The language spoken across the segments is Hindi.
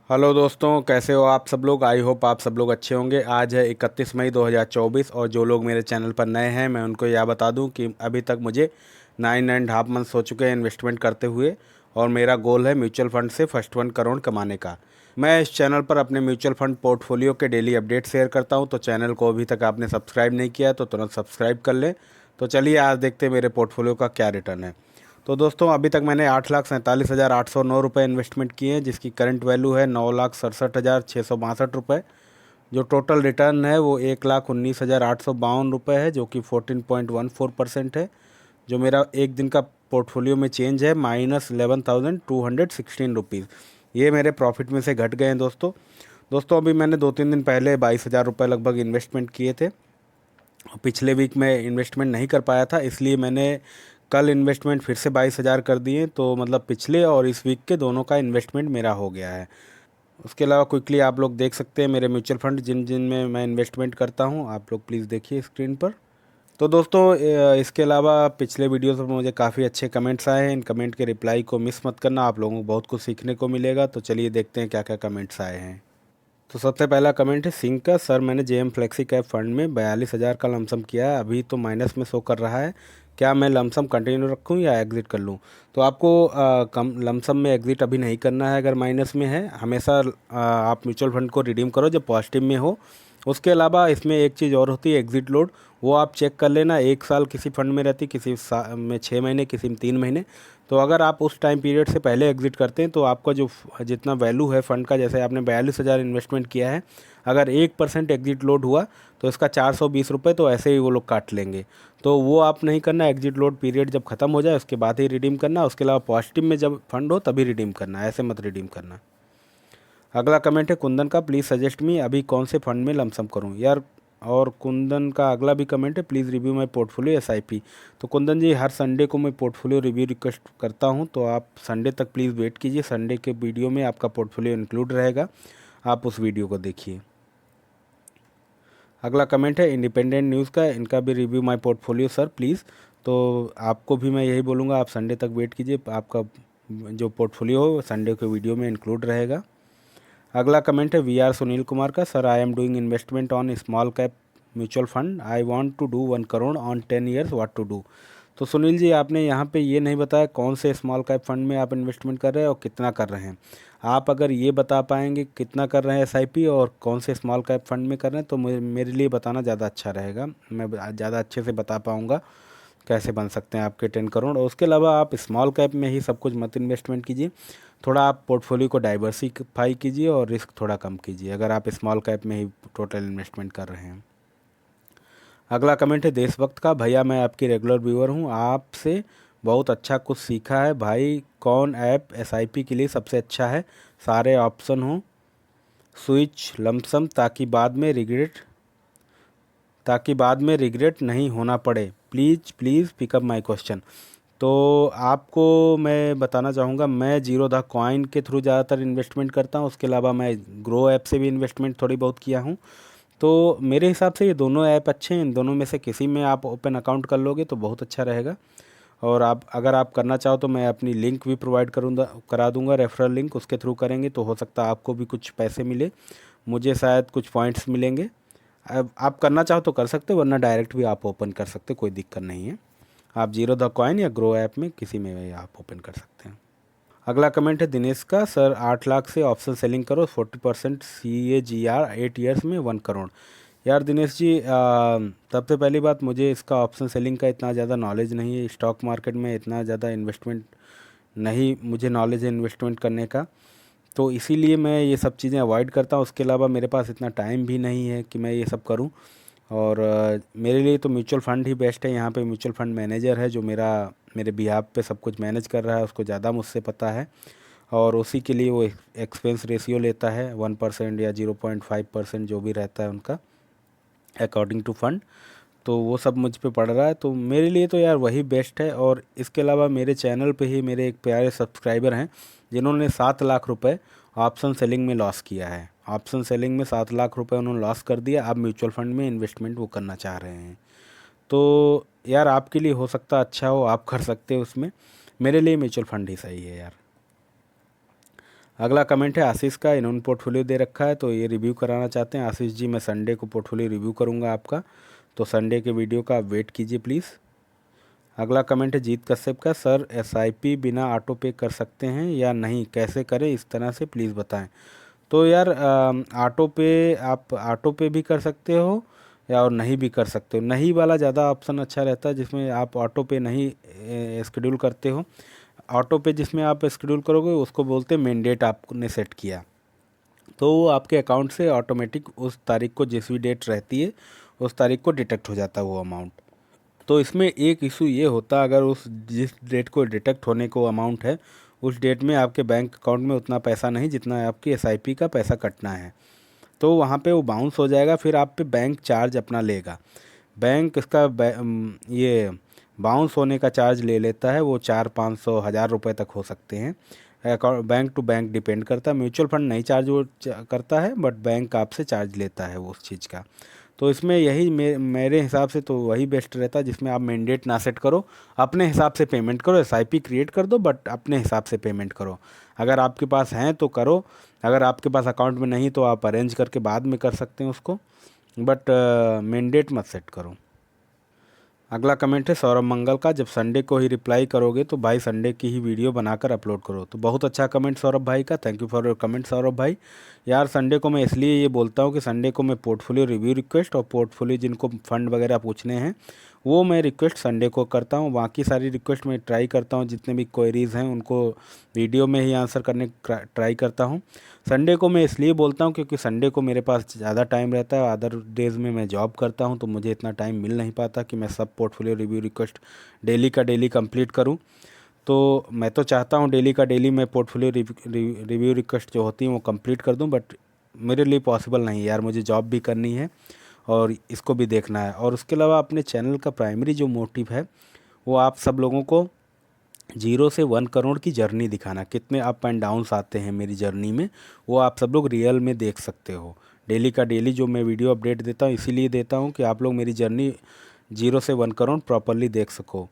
हेलो दोस्तों, कैसे हो आप सब लोग। आई होप आप सब लोग अच्छे होंगे। आज है 31 मई 2024 और जो लोग मेरे चैनल पर नए हैं मैं उनको यह बता दूं कि अभी तक मुझे 9.5 मंथ्स हो चुके हैं इन्वेस्टमेंट करते हुए। और मेरा गोल है म्यूचुअल फंड से फर्स्ट 1 करोड़ कमाने का। मैं इस चैनल पर अपने म्यूचुअल फंड पोर्टफोलियो के डेली अपडेट शेयर करता हूं, तो चैनल को अभी तक आपने सब्सक्राइब नहीं किया है तो तुरंत सब्सक्राइब कर लें। तो चलिए आज देखते हैं मेरे पोर्टफोलियो का क्या रिटर्न है। तो दोस्तों अभी तक मैंने 8,47,809 रुपये इन्वेस्टमेंट किए हैं, जिसकी करंट वैल्यू है 9,67,662 रुपये। जो टोटल रिटर्न है वो 1,19,852 रुपये है, जो कि 14.14% है। जो मेरा एक दिन का पोर्टफोलियो में चेंज है -11,216 रुपीज़। ये मेरे प्रॉफिट में से घट गए हैं दोस्तों। अभी मैंने 2-3 दिन पहले 22,000 रुपये लगभग इन्वेस्टमेंट किए थे। पिछले वीक में इन्वेस्टमेंट नहीं कर पाया था, इसलिए मैंने कल इन्वेस्टमेंट फिर से 22,000 कर दिए। तो मतलब पिछले और इस वीक के दोनों का इन्वेस्टमेंट मेरा हो गया है। उसके अलावा क्विकली आप लोग देख सकते हैं मेरे म्यूचुअल फंड जिन जिन में मैं इन्वेस्टमेंट करता हूं, आप लोग प्लीज़ देखिए स्क्रीन पर। तो दोस्तों इसके अलावा पिछले वीडियोस में मुझे काफ़ी अच्छे कमेंट्स आए हैं। इन कमेंट के रिप्लाई को मिस मत करना, आप लोगों को बहुत कुछ सीखने को मिलेगा। तो चलिए देखते हैं क्या क्या कमेंट्स आए हैं। तो सबसे पहला कमेंट है सिंह का। सर मैंने जेएम फ्लेक्सी कैप फंड में 42,000 का लमसम किया है, अभी तो माइनस में शो कर रहा है। क्या मैं लमसम कंटिन्यू रखूं या एग्ज़िट कर लूं? तो आपको कम लमसम में एग्ज़िट अभी नहीं करना है। अगर माइनस में है हमेशा आप म्यूचुअल फंड को रिडीम करो जब पॉजिटिव में हो। उसके अलावा इसमें एक चीज़ और होती है एग्ज़िट लोड, वो आप चेक कर लेना। 1 साल किसी फंड में रहती, किसी में 6 महीने, किसी में 3 महीने। तो अगर आप उस टाइम पीरियड से पहले एग्ज़िट करते हैं तो आपका जो जितना वैल्यू है फ़ंड का, जैसे आपने 42,000 इन्वेस्टमेंट किया है, अगर 1% एग्ज़िट लोड हुआ तो इसका 420 रुपये तो ऐसे ही वो लोग काट लेंगे। तो वो आप नहीं करना। एग्ज़िट लोड पीरियड जब ख़त्म हो जाए उसके बाद ही रिडीम करना। उसके अलावा पॉजिटिव में जब फंड हो तभी रिडीम करना, ऐसे मत रिडीम करना। अगला कमेंट है कुंदन का। प्लीज़ सजेस्ट मी अभी कौन से फंड में लमसम करूं यार। और कुंदन का अगला भी कमेंट है, please review my portfolio SIP. तो कुंदन जी, हर संडे को मैं पोर्टफोलियो रिव्यू रिक्वेस्ट करता हूं, तो आप संडे तक प्लीज़ वेट कीजिए। संडे के वीडियो में आपका पोर्टफोलियो इंक्लूड रहेगा, आप उस वीडियो को देखिए। अगला कमेंट है इंडिपेंडेंट न्यूज़ का। इनका भी review my portfolio sir please. तो आपको भी मैं यही बोलूँगा, आप संडे तक वेट कीजिए, आपका जो पोर्टफोलियो हो संडे के वीडियो में इंक्लूड रहेगा। अगला कमेंट है वी आर सुनील कुमार का। Sir I am doing investment on small cap mutual fund, I want to do 1 crore on 10 years, what to do? तो सुनील जी, आपने यहाँ पे ये नहीं बताया कौन से स्मॉल कैप फंड में आप इन्वेस्टमेंट कर रहे हैं और कितना कर रहे हैं। आप अगर ये बता पाएंगे कितना कर रहे हैं एसआईपी और कौन से स्मॉल कैप फंड में कर रहे हैं तो मेरे लिए बताना ज़्यादा अच्छा रहेगा। मैं ज़्यादा अच्छे से बता पाऊँगा कैसे बन सकते हैं आपके 10 करोड़। और उसके अलावा आप स्मॉल कैप में ही सब कुछ मत इन्वेस्टमेंट कीजिए, थोड़ा आप पोर्टफोलियो को डाइवर्सिफाई कीजिए और रिस्क थोड़ा कम कीजिए अगर आप स्मॉल कैप में ही टोटल इन्वेस्टमेंट कर रहे हैं। अगला कमेंट है देशभक्त का। भैया मैं आपकी रेगुलर व्यूअर हूँ, आपसे बहुत अच्छा कुछ सीखा है भाई। कौन ऐप एसआईपी के लिए सबसे अच्छा है? सारे ऑप्शन हो, स्विच, लमसम, ताकि बाद में रिग्रेट नहीं होना पड़े। Please please pick up my question. तो आपको मैं बताना चाहूँगा, मैं जीरो द कॉइन के थ्रू ज़्यादातर इन्वेस्टमेंट करता हूँ। उसके अलावा मैं ग्रो ऐप से भी इन्वेस्टमेंट थोड़ी बहुत किया हूँ। तो मेरे हिसाब से ये दोनों ऐप अच्छे हैं। इन दोनों में से किसी में आप ओपन अकाउंट कर लोगे तो बहुत अच्छा रहेगा। और आप अगर आप करना चाहो तो मैं अपनी लिंक भी प्रोवाइड करा दूंगा, रेफरल लिंक। उसके थ्रू करेंगे तो हो सकता है आपको भी कुछ पैसे मिले, मुझे शायद कुछ पॉइंट्स मिलेंगे। अब आप करना चाहो तो कर सकते हो, वरना डायरेक्ट भी आप ओपन कर सकते हो, कोई दिक्कत नहीं है। आप जीरो द कॉइन या ग्रो ऐप में किसी में भी आप ओपन कर सकते हैं। अगला कमेंट है दिनेश का। सर 8 लाख से ऑप्शन सेलिंग करो, 40% CAGR 8 ईयर्स में 1 करोड़। यार दिनेश जी, सबसे पहली बात, मुझे इसका ऑप्शन सेलिंग का इतना ज़्यादा नॉलेज नहीं है। स्टॉक मार्केट में इतना ज़्यादा इन्वेस्टमेंट नहीं मुझे नॉलेज है इन्वेस्टमेंट करने का, तो इसीलिए मैं ये सब चीज़ें अवॉइड करता हूँ। उसके अलावा मेरे पास इतना टाइम भी नहीं है कि मैं ये सब करूँ। और मेरे लिए तो म्यूचुअल फ़ंड ही बेस्ट है। यहाँ पे म्यूचुअल फ़ंड मैनेजर है जो मेरे बिहाफ पे सब कुछ मैनेज कर रहा है, उसको ज़्यादा मुझसे पता है। और उसी के लिए वो एक्सपेंस रेशियो लेता है 1% या 0.5% जो भी रहता है उनका, अकॉर्डिंग टू फंड। तो वो सब मुझ पे पड़ रहा है, तो मेरे लिए तो यार वही बेस्ट है। और इसके अलावा मेरे चैनल पे ही मेरे एक प्यारे सब्सक्राइबर हैं जिन्होंने 7 लाख रुपए ऑप्शन सेलिंग में लॉस किया है। ऑप्शन सेलिंग में 7 लाख रुपए उन्होंने लॉस कर दिया। अब म्यूचुअल फंड में इन्वेस्टमेंट वो करना चाह रहे हैं। तो यार आपके लिए हो सकता अच्छा हो, आप कर सकते हो उसमें। मेरे लिए म्यूचुअल फंड ही सही है यार। अगला कमेंट है आशीष का, इन्होंने पोर्टफोलियो दे रखा है तो ये रिव्यू कराना चाहते हैं। आशीष जी, मैं संडे को पोर्टफोलियो रिव्यू करूँगा आपका, तो संडे के वीडियो का आप वेट कीजिए प्लीज़। अगला कमेंट है जीत कश्यप का, सर एसआईपी बिना ऑटो पे कर सकते हैं या नहीं, कैसे करें इस तरह से प्लीज़ बताएं। तो यार ऑटो पे आप ऑटो पे भी कर सकते हो या और नहीं भी कर सकते हो। नहीं वाला ज़्यादा ऑप्शन अच्छा रहता है, जिसमें आप ऑटो पे नहीं शेड्यूल करते हो। ऑटो पे जिसमें आप शेड्यूल करोगे उसको बोलते हैं मेन डेट आपने सेट किया, तो वो आपके अकाउंट से ऑटोमेटिक उस तारीख को, जिस भी डेट रहती है उस तारीख को डिटेक्ट हो जाता है वो अमाउंट। तो इसमें एक इशू ये होता, अगर उस जिस डेट को डिटेक्ट होने को अमाउंट है उस डेट में आपके बैंक अकाउंट में उतना पैसा नहीं जितना आपकी एसआईपी का पैसा कटना है, तो वहाँ पे वो बाउंस हो जाएगा, फिर आप पे बैंक चार्ज अपना लेगा। बैंक इसका ये बाउंस होने का चार्ज ले लेता है, वो 400-500 हज़ार रुपये तक हो सकते हैं। Account bank to bank depend करता है। म्यूचुअल फंड नहीं चार्ज वो करता है, बट बैंक आपसे चार्ज लेता है वो उस चीज़ का। तो इसमें यही मेरे हिसाब से तो वही बेस्ट रहता है, जिसमें आप मैंडेट ना सेट करो, अपने हिसाब से पेमेंट करो। एसआईपी क्रिएट कर दो बट अपने हिसाब से पेमेंट करो। अगर आपके पास हैं तो करो, अगर आपके पास अकाउंट में नहीं तो आप अरेंज करके बाद में कर सकते हैं उसको, बट मैंडेट मत सेट करो। अगला कमेंट है सौरभ मंगल का, जब संडे को ही रिप्लाई करोगे तो भाई संडे की ही वीडियो बनाकर अपलोड करो। तो बहुत अच्छा कमेंट सौरभ भाई का, thank you for your comment Saurabh भाई। यार संडे को मैं इसलिए ये बोलता हूँ कि संडे को मैं पोर्टफोलियो रिव्यू रिक्वेस्ट और पोर्टफोलियो जिनको फंड वगैरह पूछने हैं वो मैं रिक्वेस्ट संडे को करता हूँ। बाकी सारी रिक्वेस्ट मैं ट्राई करता हूँ, जितने भी क्वेरीज़ हैं उनको वीडियो में ही आंसर करने ट्राई करता हूँ। संडे को मैं इसलिए बोलता हूँ क्योंकि संडे को मेरे पास ज़्यादा टाइम रहता है। अदर डेज़ में मैं जॉब करता हूँ तो मुझे इतना टाइम मिल नहीं पाता कि मैं सब पोर्टफोलियो रिव्यू रिक्वेस्ट डेली का डेली कंप्लीट करूँ। तो मैं तो चाहता हूँ डेली का डेली मैं पोर्टफोलियो रिव्यू रिक्वेस्ट जो होती हैं वो कंप्लीट कर दूँ, बट मेरे लिए पॉसिबल नहीं है यार, मुझे जॉब भी करनी है और इसको भी देखना है। और उसके अलावा अपने चैनल का प्राइमरी जो मोटिव है वो आप सब लोगों को 0 से 1 करोड़ की जर्नी दिखाना, कितने अप एंड डाउन्स आते हैं मेरी जर्नी में, वो आप सब लोग रियल में देख सकते हो। डेली का डेली जो मैं वीडियो अपडेट देता हूँ इसीलिए देता हूँ कि आप लोग मेरी जर्नी 0 से 1 करोड़ प्रॉपरली देख सको,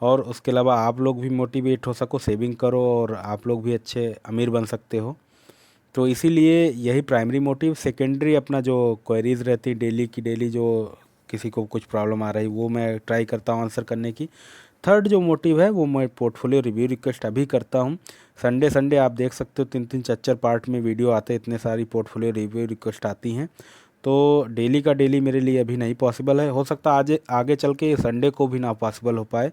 और उसके अलावा आप लोग भी मोटिवेट हो सको, सेविंग करो और आप लोग भी अच्छे अमीर बन सकते हो। तो इसीलिए यही प्राइमरी मोटिव। सेकेंडरी अपना जो क्वेरीज़ रहती डेली की डेली, जो किसी को कुछ प्रॉब्लम आ रही वो मैं ट्राई करता हूँ आंसर करने की। थर्ड जो मोटिव है वो मैं पोर्टफोलियो रिव्यू रिक्वेस्ट अभी करता हूँ। संडे संडे आप देख सकते हो 3-3 4-4 पार्ट में वीडियो आते हैं, इतने सारी पोर्टफोलियो रिव्यू रिक्वेस्ट आती हैं। तो डेली का डेली मेरे लिए अभी नहीं पॉसिबल है, हो सकता है आज आगे चल के संडे को भी ना पॉसिबल हो पाए।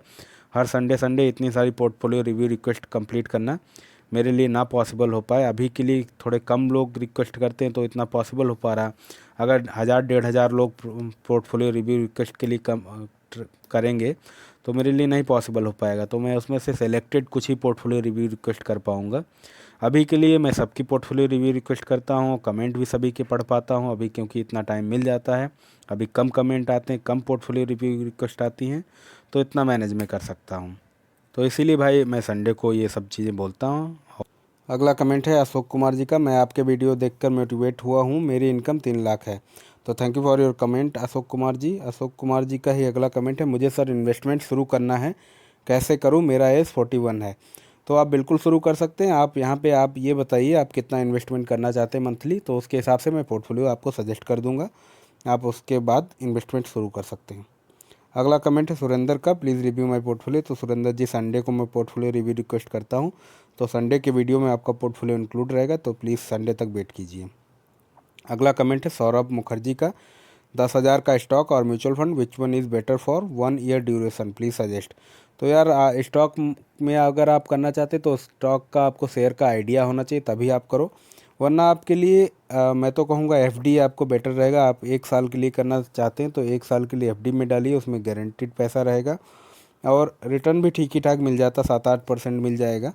हर संडे संडे इतनी सारी पोर्टफोलियो रिव्यू रिक्वेस्ट कंप्लीट करना मेरे लिए ना पॉसिबल हो पाए। अभी के लिए थोड़े कम लोग रिक्वेस्ट करते हैं तो इतना पॉसिबल हो पा रहा। अगर 1000-1500 लोग पोर्टफोलियो रिव्यू रिक्वेस्ट के लिए करेंगे तो मेरे लिए नहीं पॉसिबल हो पाएगा, तो मैं उसमें से सेलेक्टेड कुछ ही पोर्टफोलियो रिव्यू रिक्वेस्ट कर पाऊँगा। अभी के लिए मैं सबकी पोर्टफोलियो रिव्यू रिक्वेस्ट करता हूँ, कमेंट भी सभी के पढ़ पाता हूँ अभी, क्योंकि इतना टाइम मिल जाता है। अभी कम कमेंट आते हैं, कम पोर्टफोलियो रिव्यू रिक्वेस्ट आती हैं, तो इतना मैनेज में कर सकता हूँ। तो इसीलिए भाई मैं संडे को ये सब चीज़ें बोलता हूँ। अगला कमेंट है अशोक कुमार जी का, मैं आपके वीडियो देखकर मोटिवेट हुआ हूँ, मेरी इनकम 3 लाख है। तो thank you for your comment Ashok Kumar ji. Ashok Kumar ji का ही अगला कमेंट है, मुझे सर इन्वेस्टमेंट शुरू करना है, कैसे करूँ, मेरा एज 41 है। तो आप बिल्कुल शुरू कर सकते हैं। आप यहाँ पे आप ये बताइए आप कितना इन्वेस्टमेंट करना चाहते हैं मंथली, तो उसके हिसाब से मैं पोर्टफोलियो आपको सजेस्ट कर दूँगा, आप उसके बाद इन्वेस्टमेंट शुरू कर सकते हैं। अगला कमेंट है सुरेंद्र का, प्लीज़ रिव्यू माय पोर्टफोलियो। तो सुरेंद्र जी संडे को मैं पोर्टफोलियो रिव्यू रिक्वेस्ट करता हूँ, तो संडे के वीडियो में आपका पोर्टफोलियो इंक्लूड रहेगा, तो प्लीज़ संडे तक वेट कीजिए। अगला कमेंट है सौरभ मुखर्जी का, 10,000 का स्टॉक और mutual fund, which one is better for 1 year duration, please suggest. तो यार स्टॉक में अगर आप करना चाहते तो स्टॉक का आपको शेयर का आइडिया होना चाहिए तभी आप करो, वरना आपके लिए मैं तो कहूँगा एफडी आपको बेटर रहेगा। आप 1 साल के लिए करना चाहते हैं तो 1 साल के लिए एफडी में डालिए, उसमें गारंटीड पैसा रहेगा और रिटर्न भी ठीक ही ठाक मिल जाता, 7-8% मिल जाएगा।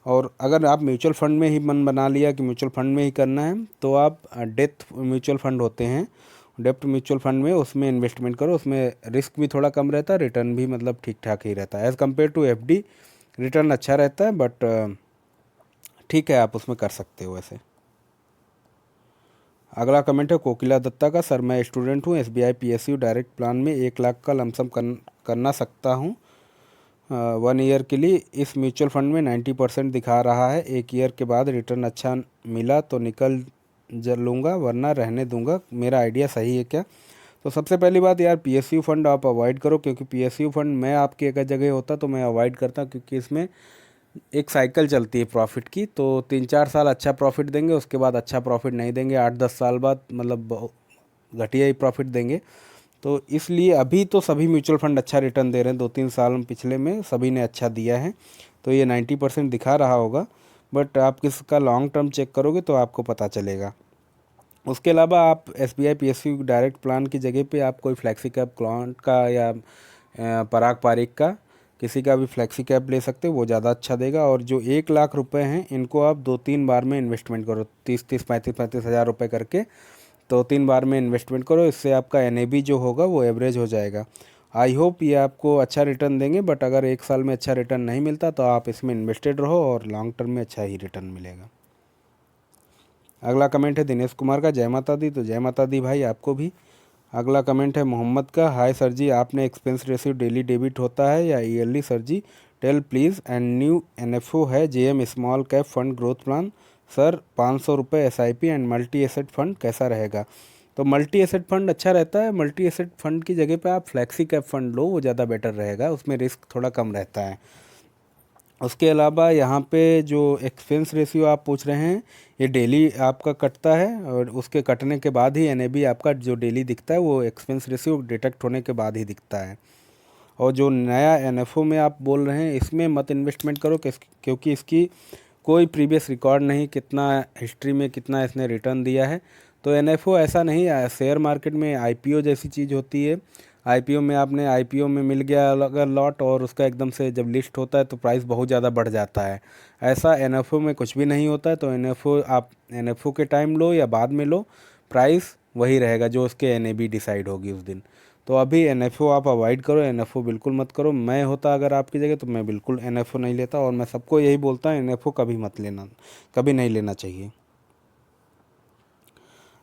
और अगर आप म्यूचुअल फंड में ही मन बना लिया कि म्यूचुअल फंड में ही करना है, तो आप डेप्थ म्यूचुअल फंड होते हैं, डेप्थ म्यूचुअल फंड में उसमें इन्वेस्टमेंट करो, उसमें रिस्क भी थोड़ा कम रहता है, रिटर्न भी मतलब ठीक ठाक ही रहता है। As compare to FD return अच्छा रहता है, बट ठीक है आप उसमें कर सकते हो वैसे। अगला कमेंट है कोकिला दत्ता का, सर मैं स्टूडेंट हूँ, एसबीआई पीएसयू डायरेक्ट प्लान में 1 लाख का लमसम करना सकता हूँ, 1 ईयर के लिए इस म्यूचुअल फंड में 90% दिखा रहा है। 1 ईयर के बाद रिटर्न अच्छा मिला तो निकल लूँगा वरना रहने दूँगा, मेरा आइडिया सही है क्या? तो सबसे पहली बात यार, पीएसयू फंड आप अवॉइड करो, क्योंकि पीएसयू फंड मैं आपकी अगर जगह होता तो मैं अवॉइड करता, क्योंकि इसमें एक साइकिल चलती है प्रॉफिट की। तो 3-4 साल अच्छा प्रॉफिट देंगे, उसके बाद अच्छा प्रॉफिट नहीं देंगे, 8-10 साल बाद मतलब घटिया ही प्रॉफिट देंगे। तो इसलिए अभी तो सभी म्यूचुअल फंड अच्छा रिटर्न दे रहे हैं, 2-3 साल में पिछले में सभी ने अच्छा दिया है, तो ये 90% दिखा रहा होगा। बट आप किसका लॉन्ग टर्म चेक करोगे तो आपको पता चलेगा। उसके अलावा आप एसबीआई पीएसयू डायरेक्ट प्लान की जगह पे आप कोई फ्लैक्सी कैप क्लाउंट का या पराग पारिक का किसी का भी फ्लैक्सी कैप ले सकते हो, वो ज़्यादा अच्छा देगा। और जो 1 लाख रुपए हैं इनको आप 2-3 बार में इन्वेस्टमेंट करो, 30-30, 35-35 हज़ार रुपये करके, तो 3 बार में इन्वेस्टमेंट करो। इससे आपका एनएबी जो होगा वो एवरेज हो जाएगा। आई होप ये आपको अच्छा रिटर्न देंगे, बट अगर 1 साल में अच्छा रिटर्न नहीं मिलता तो आप इसमें इन्वेस्टेड रहो और लॉन्ग टर्म में अच्छा ही रिटर्न मिलेगा। अगला कमेंट है दिनेश कुमार का, जय माता दी। तो जय माता दी भाई आपको भी। अगला कमेंट है मोहम्मद का, हाय सर जी, आपने एक्सपेंस रेशियो डेली डेबिट होता है या yearly sir ji, tell please. And new NFO है JM small cap fund growth plan sir, 500 रुपये SIP and multi asset fund कैसा रहेगा? तो मल्टी एसेट फंड अच्छा रहता है। मल्टी एसेट फंड की जगह पे आप फ्लैक्सी कैप फंड लो, वो ज़्यादा बेटर रहेगा, उसमें रिस्क थोड़ा कम रहता है। उसके अलावा यहाँ पे जो एक्सपेंस रेशियो आप पूछ रहे हैं, ये डेली आपका कटता है और उसके कटने के बाद ही एनएबी आपका जो डेली दिखता है वो एक्सपेंस रेशियो डिटेक्ट होने के बाद ही दिखता है। और जो नया एनएफओ में आप बोल रहे हैं इसमें मत इन्वेस्टमेंट करो, क्योंकि इसकी कोई प्रीवियस रिकॉर्ड नहीं, कितना हिस्ट्री में कितना इसने रिटर्न दिया है। तो एनएफओ ऐसा नहीं है, शेयर मार्केट में आईपीओ जैसी चीज़ होती है। आईपीओ में आपने आईपीओ में मिल गया अगर लॉट और उसका एकदम से जब लिस्ट होता है तो प्राइस बहुत ज़्यादा बढ़ जाता है। ऐसा एनएफओ में कुछ भी नहीं होता है। तो एनएफओ आप एनएफओ के टाइम लो या बाद में लो, प्राइस वही रहेगा जो उसके एनएबी डिसाइड होगी उस दिन। तो अभी एनएफओ आप अवॉइड करो, एनएफओ बिल्कुल मत करो। मैं होता अगर आपकी जगह तो मैं बिल्कुल एनएफओ नहीं लेता, और मैं सबको यही बोलता हूँ एनएफओ कभी मत लेना, कभी नहीं लेना चाहिए।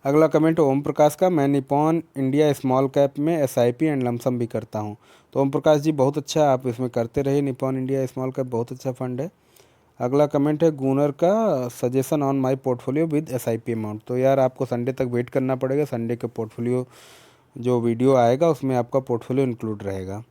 अगला कमेंट ओम प्रकाश का, मैं निपॉन इंडिया स्मॉल कैप में एसआईपी एंड लमसम भी करता हूं। तो ओम प्रकाश जी बहुत अच्छा, आप इसमें करते रहिए, निपॉन इंडिया स्मॉल कैप बहुत अच्छा फंड है। अगला कमेंट है गूनर का, suggestion on my portfolio with SIP amount. तो यार आपको संडे तक वेट करना पड़ेगा, संडे के पोर्टफोलियो जो वीडियो आएगा उसमें आपका पोर्टफोलियो इंक्लूड रहेगा।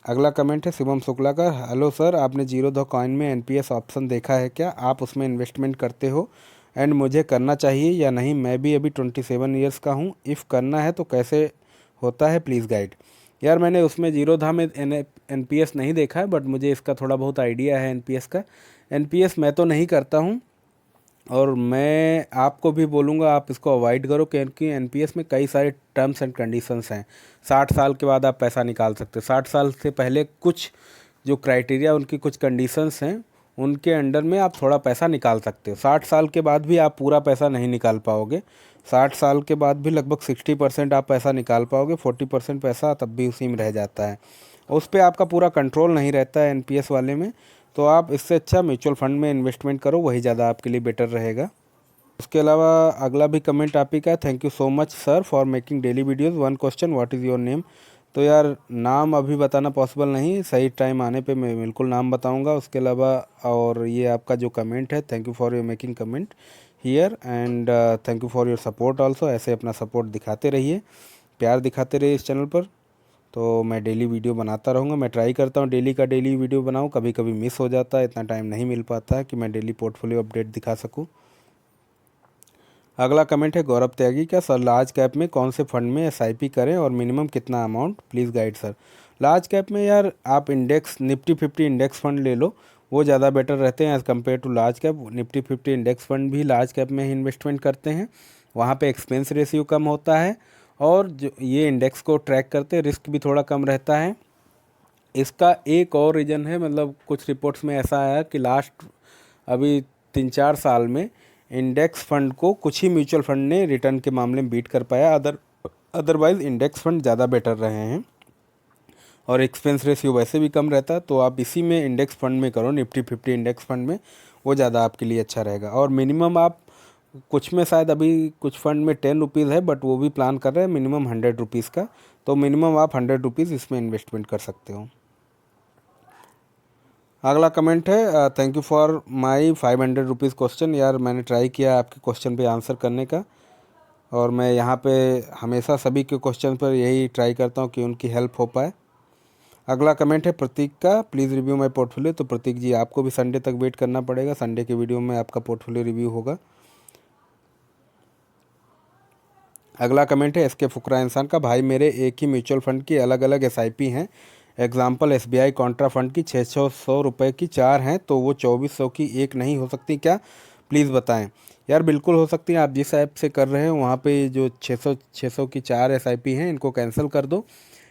अगला कमेंट है शिवम शुक्ला का, हेलो सर, आपने जीरो द कॉइन में एनपीएस ऑप्शन देखा है क्या? आप उसमें इन्वेस्टमेंट करते हो एंड मुझे करना चाहिए या नहीं? मैं भी अभी 27 ईयर्स का हूँ, इफ़ करना है तो कैसे होता है, प्लीज़ गाइड। यार मैंने उसमें जीरो धा में एनपीएस नहीं देखा है, बट मुझे इसका थोड़ा बहुत आइडिया है एनपीएस का। एनपीएस मैं तो नहीं करता हूँ, और मैं आपको भी बोलूँगा आप इसको अवॉइड करो, क्योंकि एनपीएस में कई सारे टर्म्स एंड कंडीशंस हैं। 60 साल के बाद आप पैसा निकाल सकते हो, 60 साल से पहले कुछ जो क्राइटेरिया उनकी कुछ कंडीशंस हैं उनके अंडर में आप थोड़ा पैसा निकाल सकते हो। 60 साल के बाद भी आप पूरा पैसा नहीं निकाल पाओगे, 60 साल के बाद भी लगभग 60% आप पैसा निकाल पाओगे, 40% पैसा तब भी उसी में रह जाता है। उस पर आपका पूरा कंट्रोल नहीं रहता है एनपीएस वाले में। तो आप इससे अच्छा म्यूचुअल फंड में इन्वेस्टमेंट करो, वही ज़्यादा आपके लिए बेटर रहेगा। उसके अलावा अगला भी कमेंट आप ही का, thank you so much sir for making daily videos, one question, what is your name? तो यार नाम अभी बताना पॉसिबल नहीं है, सही टाइम आने पे मैं बिल्कुल नाम बताऊंगा। उसके अलावा और ये आपका जो कमेंट है, thank you for your making comment here and thank you for your support also. ऐसे अपना सपोर्ट दिखाते रहिए, प्यार दिखाते रहिए इस चैनल पर। तो मैं डेली वीडियो बनाता रहूँगा, मैं ट्राई करता हूँ डेली का डेली वीडियो बनाऊँ, कभी कभी मिस हो जाता है, इतना टाइम नहीं मिल पाता है कि मैं डेली पोर्टफोलियो अपडेट दिखा सकूँ। अगला कमेंट है गौरव त्यागी का, सर लार्ज कैप में कौन से फंड में एसआईपी करें और मिनिमम कितना amount, please guide sir. Large cap में यार आप इंडेक्स निफ्टी 50 इंडेक्स फंड ले लो, वो ज़्यादा बेटर रहते हैं as compare to large cap. Nifty 50 index fund भी लार्ज कैप में ही इन्वेस्टमेंट करते हैं, वहाँ पे एक्सपेंस रेशियो कम होता है, और जो ये इंडेक्स को ट्रैक करते हैं, रिस्क भी थोड़ा कम रहता है। इसका एक और रीज़न है, मतलब कुछ रिपोर्ट्स में ऐसा आया कि लास्ट अभी 3-4 साल में इंडेक्स फंड को कुछ ही म्यूचुअल फंड ने रिटर्न के मामले में बीट कर पाया, अदरवाइज़ इंडेक्स फंड ज़्यादा बेटर रहे हैं, और एक्सपेंस रेशियो वैसे भी कम रहता है। तो आप इसी में इंडेक्स फंड में करो, निफ्टी 50 इंडेक्स फंड में, वो ज़्यादा आपके लिए अच्छा रहेगा। और मिनिमम आप कुछ में शायद अभी कुछ फंड में 10 रुपीज़ है, बट वो भी प्लान कर रहे हैं मिनिमम 100 रुपीज़ का, तो मिनिमम आप 100 रुपीज़ इसमें इन्वेस्टमेंट कर सकते हो। अगला कमेंट है, thank you for my 500 rupees question. यार मैंने ट्राई किया आपके क्वेश्चन पे आंसर करने का, और मैं यहाँ पे हमेशा सभी के क्वेश्चन पर यही ट्राई करता हूँ कि उनकी हेल्प हो पाए। अगला कमेंट है प्रतीक का, प्लीज़ रिव्यू माय पोर्टफोलियो। तो प्रतीक जी आपको भी संडे तक वेट करना पड़ेगा, संडे के वीडियो में आपका पोर्टफोलियो रिव्यू होगा। अगला कमेंट है एसके फुकरा इंसान का, भाई मेरे एक ही म्यूचुअल फंड की अलग अलग एसआईपी हैं। एग्जाम्पल एसबीआई कॉन्ट्रा फंड की 600 रुपये की 4 हैं, तो वो 2400 की एक नहीं हो सकती क्या, प्लीज़ बताएं। यार बिल्कुल हो सकती है, आप जिस ऐप से कर रहे हैं वहाँ पे जो 600 की 4 एसआईपी हैं इनको कैंसिल कर दो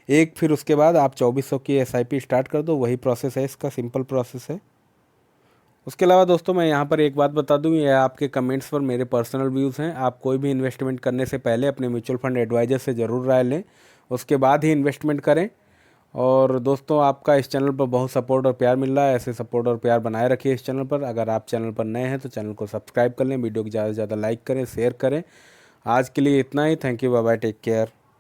एक, फिर उसके बाद आप 2400 की एसआईपी स्टार्ट कर दो। वही प्रोसेस है, इसका सिंपल प्रोसेस है। उसके अलावा दोस्तों मैं यहाँ पर एक बात बता दूँ, ये आपके कमेंट्स पर मेरे पर्सनल व्यूज़ हैं। आप कोई भी इन्वेस्टमेंट करने से पहले अपने म्यूचुअल फंड एडवाइज़र से ज़रूर राय लें, उसके बाद ही इन्वेस्टमेंट करें। और दोस्तों आपका इस चैनल पर बहुत सपोर्ट और प्यार मिल रहा है, ऐसे सपोर्ट और प्यार बनाए रखिए इस चैनल पर। अगर आप चैनल पर नए हैं तो चैनल को सब्सक्राइब कर लें, वीडियो को ज़्यादा से ज़्यादा लाइक करें, शेयर करें। आज के लिए इतना ही, thank you, bye bye, take care.